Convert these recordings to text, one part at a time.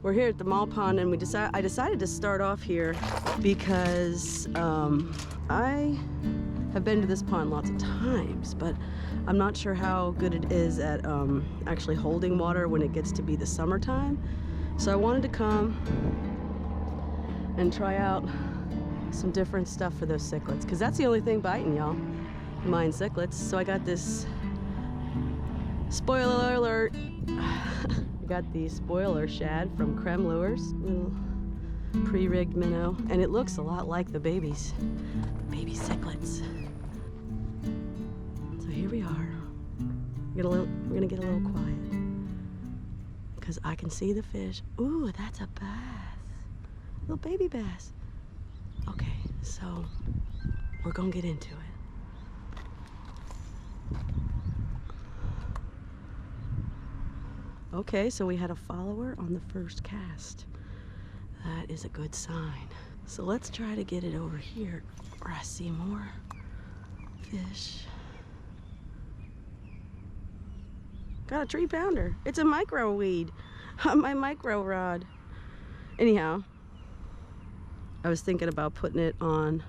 We're here at the mall pond, and I decided to start off here because I have been to this pond lots of times, but I'm not sure how good it is at actually holding water when it gets to be the summertime. So I wanted to come and try out some different stuff for those cichlids, because that's the only thing biting, y'all. Mine cichlids. So I got this, spoiler alert, I got the spoiler shad from Creme Lures, little pre-rigged minnow, and it looks a lot like the baby cichlids. So here we are. We're gonna get a little quiet because I can see the fish. Ooh, that's a bass, little baby bass. Okay, so we're gonna get into it. Okay, so we had a follower on the first cast. That is a good sign. So let's try to get it over here where I see more fish. Got a 3-pounder. It's a micro weed on my micro rod. Anyhow, I was thinking about putting it on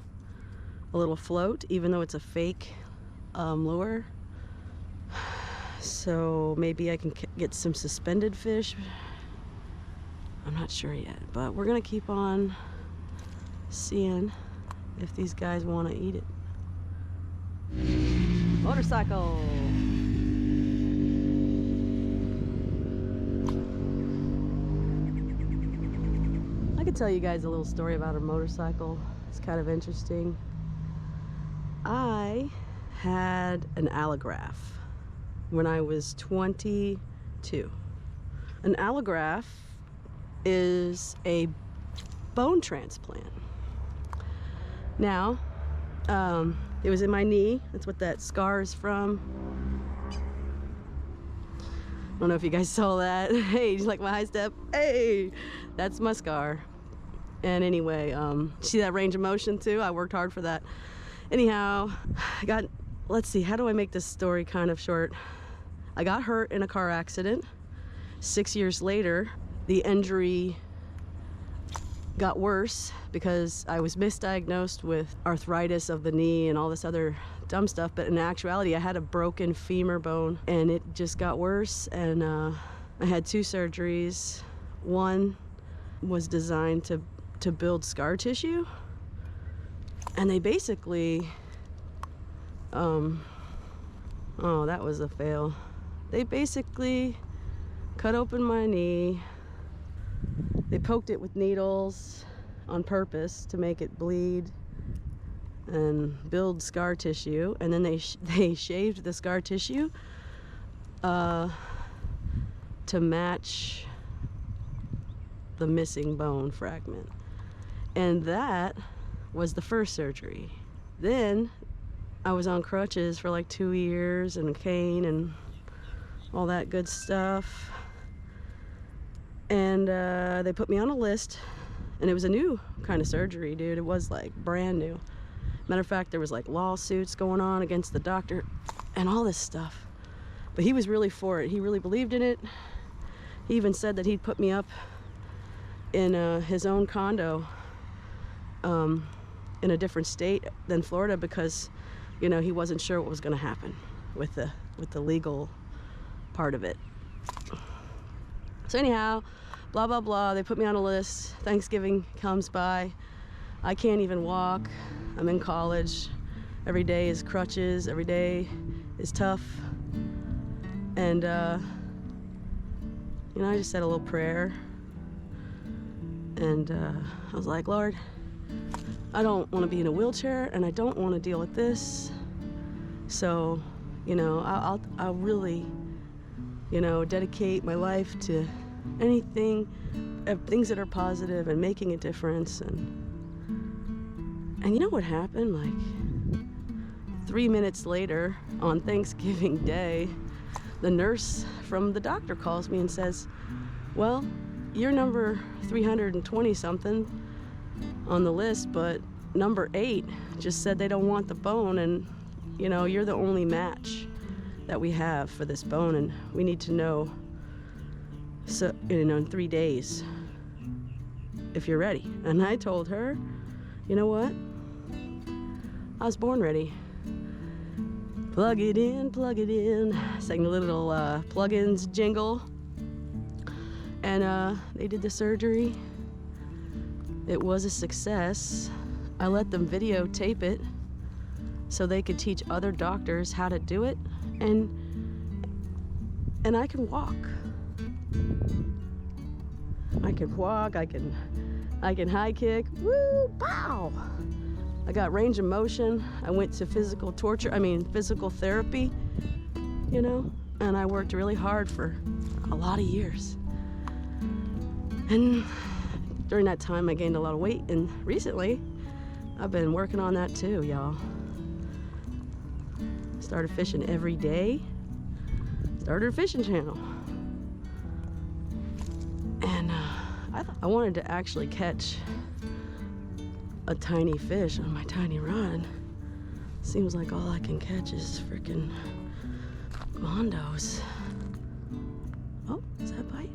a little float, even though it's a fake lure. So maybe I can get some suspended fish. I'm not sure yet, but we're gonna keep on seeing if these guys want to eat it. Motorcycle. I could tell you guys a little story about a motorcycle. It's kind of interesting. I had an allograph when I was 22. An allograft is a bone transplant. Now, it was in my knee. That's what that scar is from. I don't know if you guys saw that. Hey, just like my high step. Hey, that's my scar. And anyway, see that range of motion too? I worked hard for that. Anyhow, let's see, how do I make this story kind of short? I got hurt in a car accident. 6 years later, the injury got worse because I was misdiagnosed with arthritis of the knee and all this other dumb stuff. But in actuality, I had a broken femur bone, and it just got worse. And I had 2 surgeries. One was designed to build scar tissue, and they basically, oh, that was a fail. They basically cut open my knee. They poked it with needles on purpose to make it bleed and build scar tissue, and then they shaved the scar tissue to match the missing bone fragment. And that was the first surgery. Then I was on crutches for like 2 years and a cane and all that good stuff. And they put me on a list, and it was a new kind of surgery, dude. It was like brand new. Matter of fact, there was like lawsuits going on against the doctor and all this stuff. But he was really for it. He really believed in it. He even said that he'd put me up in his own condo in a different state than Florida because, you know, he wasn't sure what was going to happen with the legal part of it. So anyhow, blah blah blah, they put me on a list. Thanksgiving comes by. I can't even walk. I'm in college. Every day is crutches. Every day is tough. And you know, I just said a little prayer, and I was like, Lord, I don't want to be in a wheelchair, and I don't want to deal with this. So, you know, I'll really, you know, dedicate my life to anything, things that are positive and making a difference. And you know what happened? Like 3 minutes later on Thanksgiving Day, the nurse from the doctor calls me and says, well, you're number 320 something on the list, but number 8 just said they don't want the bone, and you know, you're the only match that we have for this bone, and we need to know, so, you know, in 3 days. if you're ready. And I told her, you know what? I was born ready. Plug it in, plug it in. Sang the little plugins jingle. And they did the surgery. It was a success. I let them videotape it so they could teach other doctors how to do it. And I can walk. I can walk, I can high kick. Woo, pow! I got range of motion. I went to physical therapy, you know, and I worked really hard for a lot of years. And during that time, I gained a lot of weight, and recently, I've been working on that too, y'all. Started fishing every day. Started a fishing channel. And I wanted to actually catch a tiny fish on my tiny rod. Seems like all I can catch is freaking mondos. Oh, is that bite?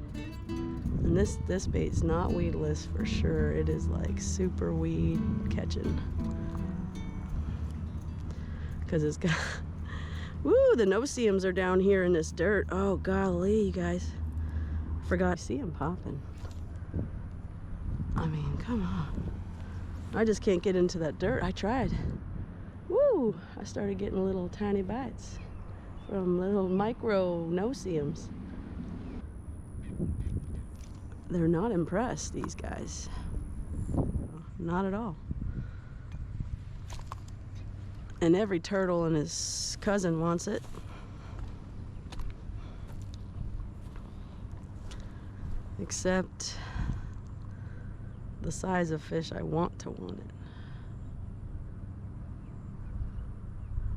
And this bait's not weedless for sure. It is like super weed catching. Cause it's got, woo, the no-see-ums are down here in this dirt. Oh golly, you guys. Forgot to see them popping. I mean, come on. I just can't get into that dirt. I tried. Woo! I started getting little tiny bites from little micro no-see-ums. They're not impressed, these guys. Not at all. And every turtle and his cousin wants it. Except the size of fish I want to want it.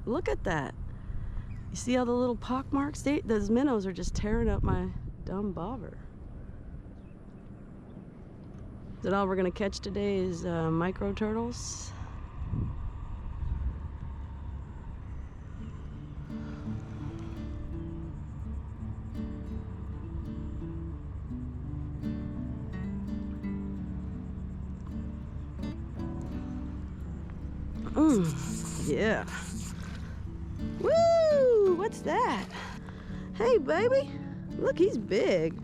Look at that. You see all the little pock marks? Those minnows are just tearing up my dumb bobber. Is that all we're gonna catch today is micro turtles? Yeah. Woo! What's that? Hey, baby. Look, he's big.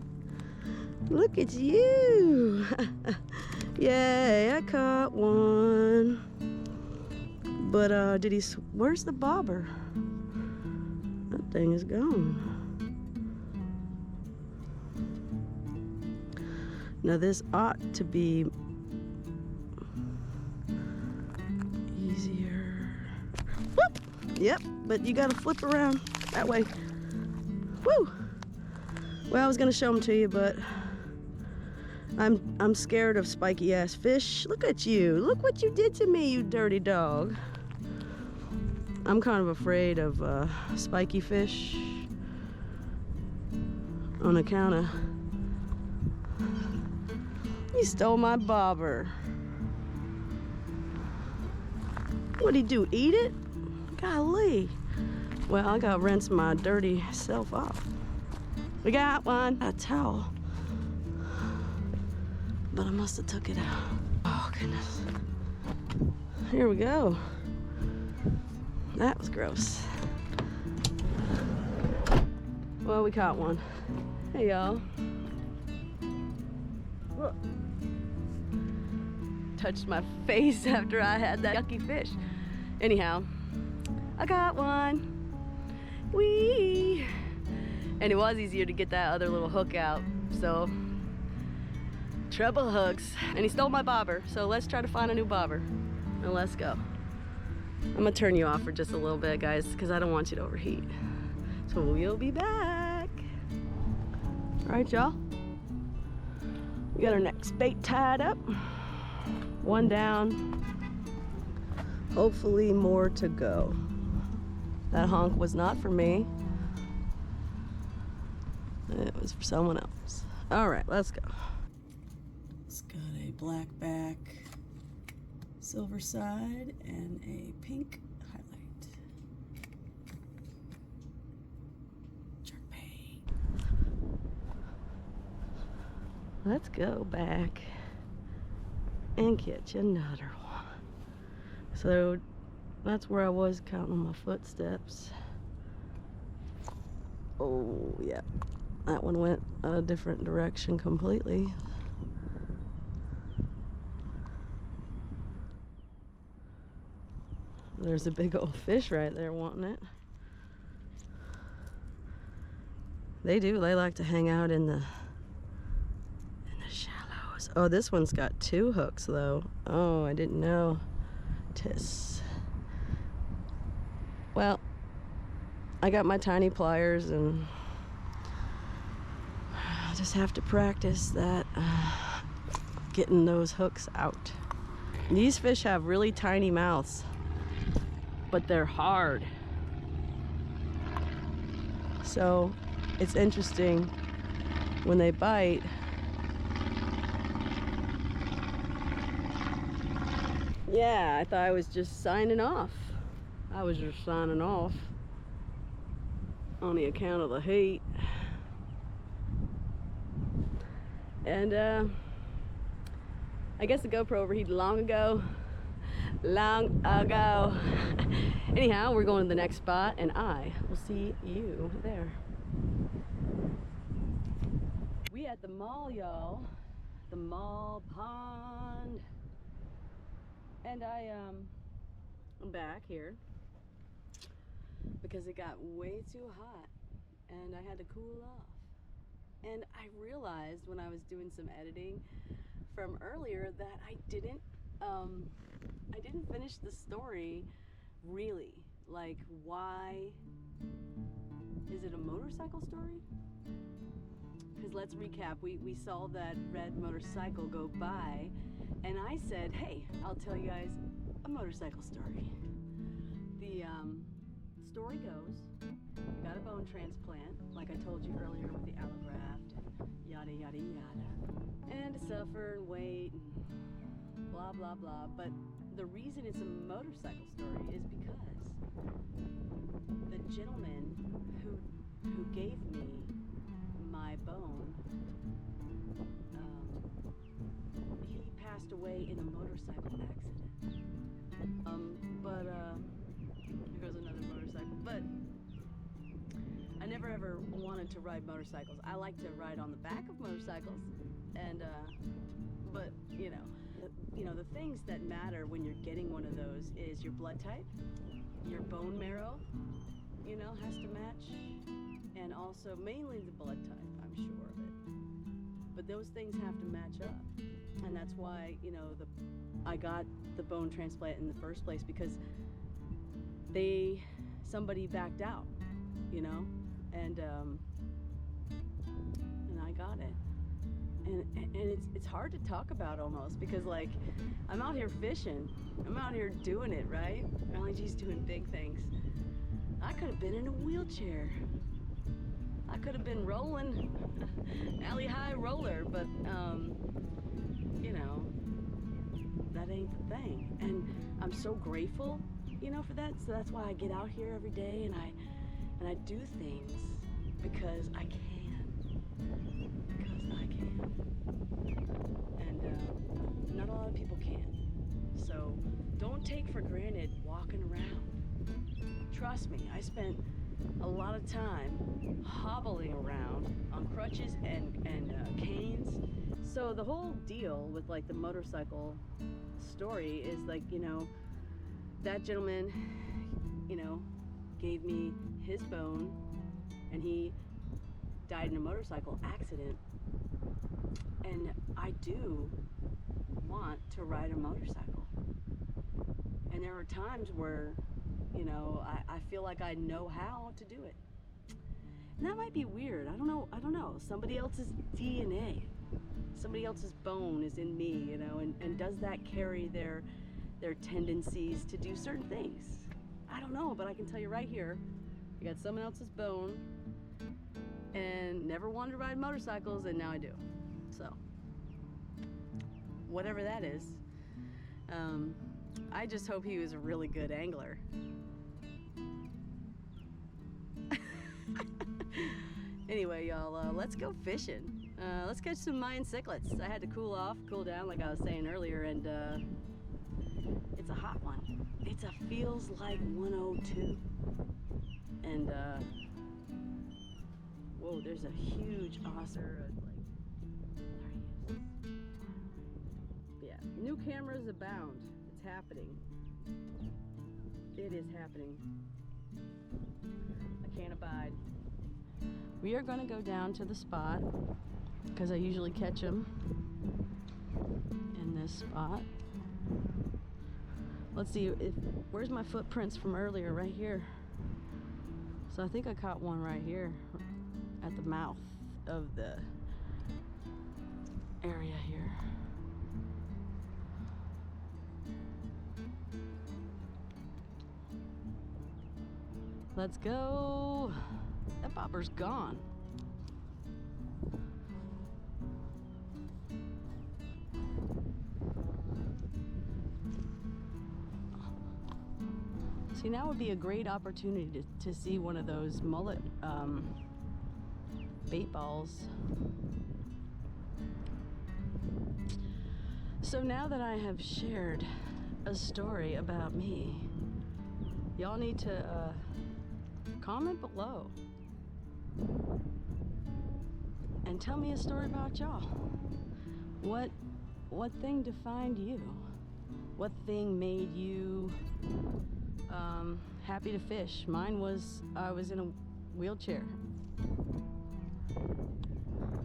Look at you. Yay, I caught one. But, where's the bobber? That thing is gone. Now, this ought to be easier. Whoop! Yep, but you gotta flip around that way. Woo! Well, I was gonna show them to you, but I'm scared of spiky ass fish. Look at you. Look what you did to me, you dirty dog. I'm kind of afraid of spiky fish on account of you stole my bobber. What'd he do, eat it? Golly. Well, I gotta rinse my dirty self off. We got one. A towel. But I must have took it out. Oh, goodness. Here we go. That was gross. Well, we caught one. Hey, y'all. Look. Touched my face after I had that yucky fish. Anyhow, I got one. Whee! And it was easier to get that other little hook out, so treble hooks. And he stole my bobber, so let's try to find a new bobber. And let's go. I'm gonna turn you off for just a little bit, guys, because I don't want you to overheat. So we'll be back. All right, y'all. We got our next bait tied up. One down. Hopefully more to go. That honk was not for me. It was for someone else. All right, let's go. It's got a black back, silver side, and a pink highlight. Jerkbait. Let's go back. and catch another one. So that's where I was counting my footsteps. Oh yeah, that one went a different direction completely. There's a big old fish right there wanting it. They like to hang out in the shallows. Oh, this one's got 2 hooks though. Oh, I didn't know. Well, I got my tiny pliers and I'll just have to practice that, getting those hooks out. These fish have really tiny mouths, but they're hard. So it's interesting when they bite. Yeah, I thought I was just signing off. I was just signing off on the account of the heat. And I guess the GoPro overheated long ago. Anyhow, we're going to the next spot and I will see you there. We at the mall, y'all. The mall pond. And I'm back here because it got way too hot and I had to cool off. And I realized when I was doing some editing from earlier that I didn't finish the story really. Like, why is it a motorcycle story? Because let's recap. We saw that red motorcycle go by and I said, hey, I'll tell you guys a motorcycle story. The story goes, we got a bone transplant, like I told you earlier with the allograft and yada yada yada, and to suffer and wait and blah blah blah. But the reason it's a motorcycle story is because the gentleman who gave me my bone, he passed away in a motorcycle accident. Here goes another motorcycle. But I never ever wanted to ride motorcycles. I like to ride on the back of motorcycles, and but you know the things that matter when you're getting one of those is your blood type, your bone marrow, you know, has to match, and also mainly the blood type. I'm sure of it. But those things have to match up, and that's why, you know, I got the bone transplant in the first place, because somebody backed out, you know, and I got it, and it's hard to talk about almost, because like I'm out here fishing, I'm out here doing it right. LG's doing big things. I could have been in a wheelchair. I could have been rolling, alley high roller, but you know, that ain't the thing. And I'm so grateful, you know, for that. So that's why I get out here every day and I do things because I can. And not a lot of people can. So don't take for granted walking around. Trust me, I spent a lot of time hobbling around on crutches and canes. So the whole deal with like the motorcycle story is like, you know, that gentleman, you know, gave me his bone and he died in a motorcycle accident. And I do want to ride a motorcycle. And there are times where, you know, I feel like I know how to do it. And that might be weird. I don't know. Somebody else's DNA, somebody else's bone is in me, you know, and does that carry their tendencies to do certain things? I don't know, but I can tell you right here, I got someone else's bone and never wanted to ride motorcycles, and now I do. So, whatever that is, I just hope he was a really good angler. Anyway, y'all, let's go fishing. Let's catch some Mayan cichlids. I had to cool down like I was saying earlier, and it's a hot one. It's a feels like 102. And whoa, there's a huge osser. There he is. Yeah, new cameras abound. It's happening. It is happening. I can't abide. We are gonna go down to the spot because I usually catch them in this spot. Let's see, where's my footprints from earlier? Right here. So I think I caught one right here at the mouth of the area here. Let's go. That bobber's gone. See, now would be a great opportunity to see one of those mullet bait balls. So now that I have shared a story about me, y'all need to comment below and tell me a story about y'all. What thing defined you? What thing made you happy to fish? Mine was I was in a wheelchair.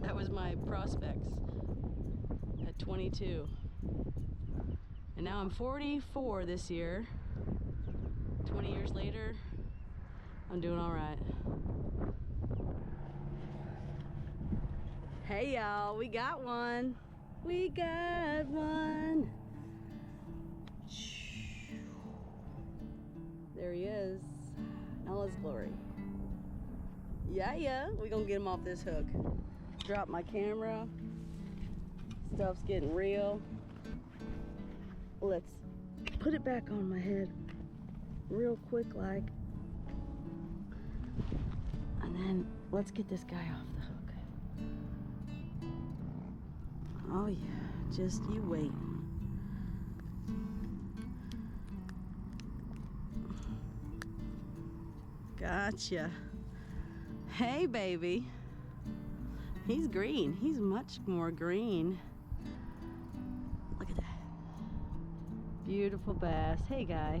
That was my prospects at 22. And now I'm 44 this year. 20 years later, I'm doing all right. Hey y'all, we got one. We got one. There he is. In all his glory. Yeah, we gonna get him off this hook. Drop my camera. Stuff's getting real. Let's put it back on my head real quick like. And then let's get this guy off the hook. Oh yeah, just you wait. Gotcha. Hey baby. He's green. He's much more green. Look at that. Beautiful bass. Hey guy.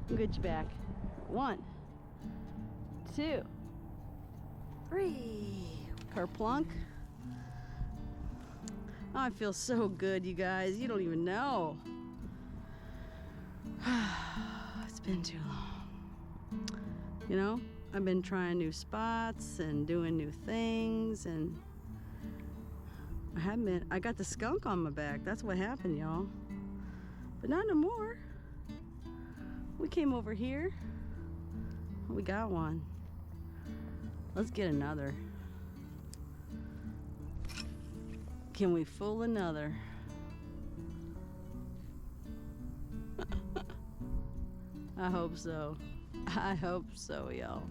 I'll get you back. 1, 2, 3. Kerplunk. Oh, I feel so good, you guys. You don't even know. It's been too long. You know, I've been trying new spots and doing new things, and I got the skunk on my back. That's what happened, y'all. But not no more. We came over here. We got one. Let's get another. Can we fool another? I hope so. I hope so, y'all.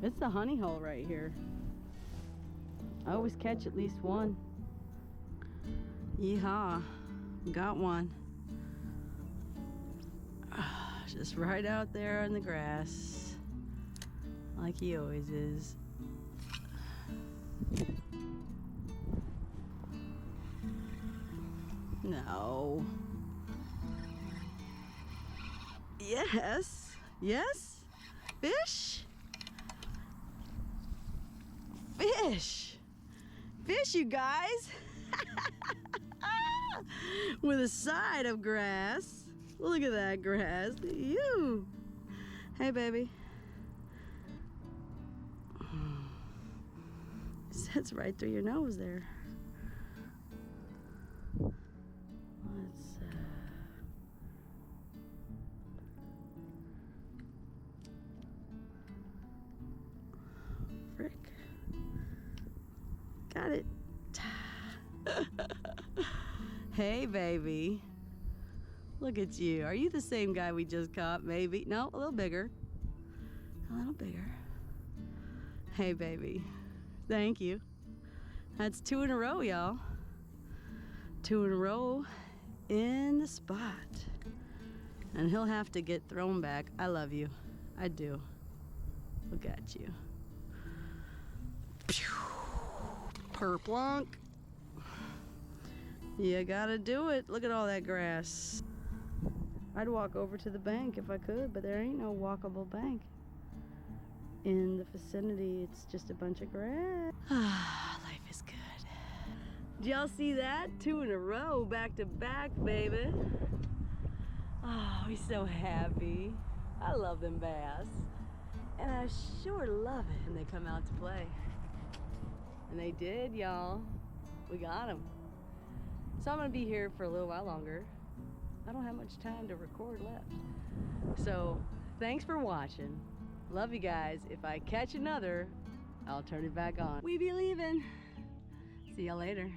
It's the honey hole right here. I always catch at least one. Yee-Haw, got one. Just right out there in the grass, like he always is. No. Yes. Yes. Fish. Fish. Fish, you guys. With a side of grass. Look at that grass. You. Hey, baby. It sits right through your nose there. Let's frick. Got it. Hey, baby. Look at you. Are you the same guy we just caught? Maybe. No, a little bigger. A little bigger. Hey, baby. Thank you. That's 2 in a row, y'all. 2 in a row in the spot. And he'll have to get thrown back. I love you. I do. Look at you. Perplunk. You gotta do it. Look at all that grass. I'd walk over to the bank if I could, but there ain't no walkable bank in the vicinity. It's just a bunch of grass. Life is good. Did y'all see that? 2 in a row, back to back, baby. Oh, he's so happy. I love them bass. And I sure love it when they come out to play. And they did, y'all. We got them. So I'm gonna be here for a little while longer. I don't have much time to record left. So thanks for watching. Love you guys. If I catch another, I'll turn it back on. We be leaving. See y'all later.